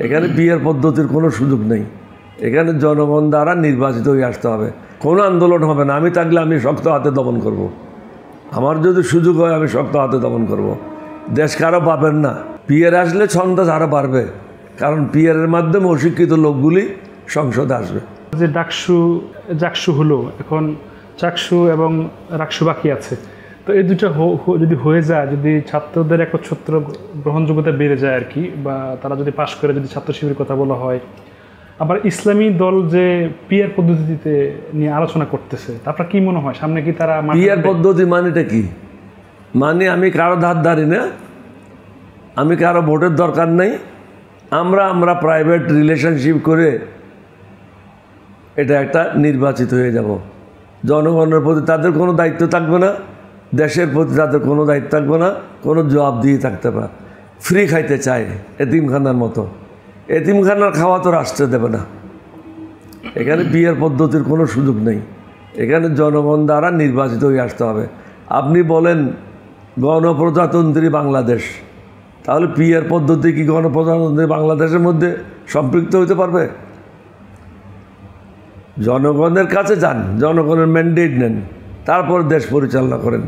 এখানে বিয়ের পদ্ধতির কোনো সুযোগ নেই। এখানে জনগণ দ্বারা নির্বাচিত হয়ে আসতে হবে। কোনো আন্দোলন হবে না। আমি থাকলে আমি শক্ত হাতে দমন করব। আমার যদি সুযোগ হয় আমি শক্ত হাতে দমন করব। দেশ কারো পাবেন না। পিয়ার আসলে সন্ত্রাস আরও বাড়বে, কারণ পিয়ারের মাধ্যমে অশিক্ষিত লোকগুলি সংসদে আসবে। যে জাকসু হলো, এখন চাকসু এবং রাকসু বাকি আছে। তো এই দুটো যদি হয়ে যায়, যদি ছাত্রদের একচ্ছত্র গ্রহণযোগ্যতা বেড়ে যায় আর কি, বা তারা যদি পাশ করে, যদি ছাত্র শিবিরের কথা বলা হয়, আবার ইসলামী দল যে পিয়ার পদ্ধতিতে নিয়ে আলোচনা করতেছে, আপনার কি মনে হয় সামনে কি তারা পিয়ার পদ্ধতি মানেটা কি? মানে আমি কারো ধার ধারি না, আমি কারো ভোটের দরকার নেই, আমরা প্রাইভেট রিলেশনশিপ করে এটা একটা নির্বাচিত হয়ে যাব। জনগণের প্রতি তাদের কোনো দায়িত্ব থাকবে না, দেশের প্রতি তাদের কোনো দায়িত্ব থাকবে না, কোনো জবাব দিয়ে থাকতে পারে। ফ্রি খাইতে চায় এতিমখানার মতো। এতিমখানার খাওয়া তো রাষ্ট্রে দেবে না। এখানে বিয়ের পদ্ধতির কোনো সুযোগ নেই। এখানে জনগণ দ্বারা নির্বাচিত হয়ে আসতে হবে। আপনি বলেন গণপ্রজাতন্ত্রী বাংলাদেশ, তাহলে পিয়ার পদ্ধতি কি গণপ্রজাতন্ত্রী বাংলাদেশের মধ্যে সম্পৃক্ত হতে পারবে? জনগণের কাছে যান, জনগণের ম্যান্ডেট নেন, তারপর দেশ পরিচালনা করেন।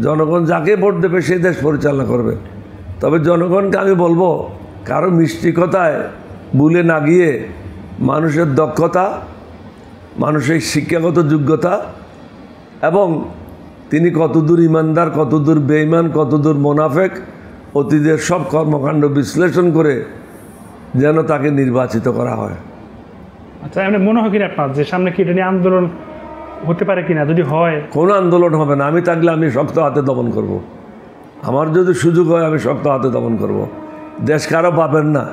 জনগণ যাকে ভোট দেবে সেই দেশ পরিচালনা করবে। তবে জনগণকে আমি বলবো, কারো মিষ্টি কথায় ভুলে না গিয়ে মানুষের দক্ষতা, মানুষের শিক্ষাগত যোগ্যতা এবং তিনি কতদূর ইমানদার, কতদূর বেঈমান, কতদূর মোনাফেক, অতীতের সব কর্মকাণ্ড বিশ্লেষণ করে যেন তাকে নির্বাচিত করা হয়। আচ্ছা, এমনি মনে হয় কিনা আপনার যে সামনে কি এটা নিয়ে আন্দোলন হতে পারে কিনা? যদি হয়, কোনো আন্দোলন হবে না। আমি থাকলে আমি শক্ত হাতে দমন করব। আমার যদি সুযোগ হয় আমি শক্ত হাতে দমন করব। দেশ কারো পাবেন না।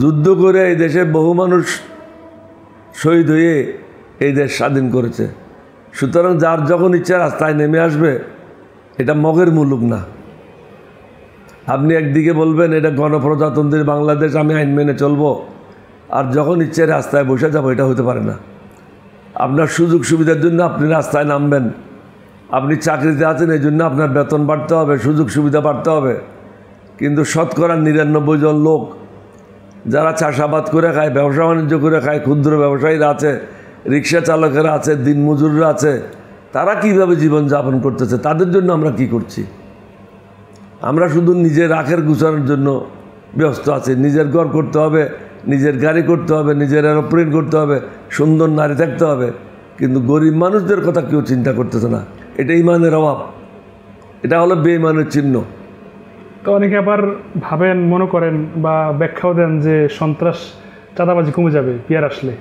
যুদ্ধ করে এই দেশে বহু মানুষ শহীদ হয়ে এই দেশ স্বাধীন করেছে। সুতরাং যার যখন ইচ্ছা রাস্তায় নেমে আসবে, এটা মগের মুলুক না। আপনি একদিকে বলবেন এটা গণপ্রজাতন্ত্রী বাংলাদেশ, আমি আইন মেনে চলবো, আর যখন ইচ্ছে রাস্তায় বসে যাবো, এটা হতে পারে না। আপনার সুযোগ সুবিধার জন্য আপনি রাস্তায় নামবেন। আপনি চাকরিতে আছেন, এই জন্য আপনার বেতন বাড়তে হবে, সুযোগ সুবিধা বাড়তে হবে। কিন্তু শতকরা ৯৯ জন লোক যারা চাষাবাদ করে খায়, ব্যবসা বাণিজ্য করে খায়, ক্ষুদ্র ব্যবসায়ীরা আছে, রিক্সা চালকেরা আছে, দিনমজুররা আছে, তারা কীভাবে জীবনযাপন করতেছে, তাদের জন্য আমরা কি করছি? আমরা শুধু নিজের আখের গুছানোর জন্য ব্যস্ত আছি। নিজের ঘর করতে হবে, নিজের গাড়ি করতে হবে, নিজের এরোপ্লেন করতে হবে, সুন্দর নারী থাকতে হবে, কিন্তু গরিব মানুষদের কথা কেউ চিন্তা করতেছে না। এটা ইমানের অভাব, এটা হলো বেঈমানের চিহ্ন। তো অনেকে আবার ভাবেন, মনে করেন বা ব্যাখ্যাও দেন যে সন্ত্রাস, চাঁদাবাজি কমে যাবে পিয়ার আসলে।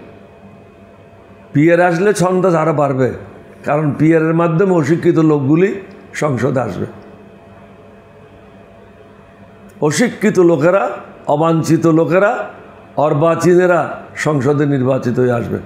পিয়ার আসলে সন্ত্রাস আরও বাড়বে, কারণ পিয়ারের মাধ্যমে অশিক্ষিত লোকগুলি সংসদে আসবে। অশিক্ষিত লোকেরা, অবাঞ্ছিত লোকেরা, অর্বাচীনেরা সংসদে নির্বাচিত হয়ে আসবে।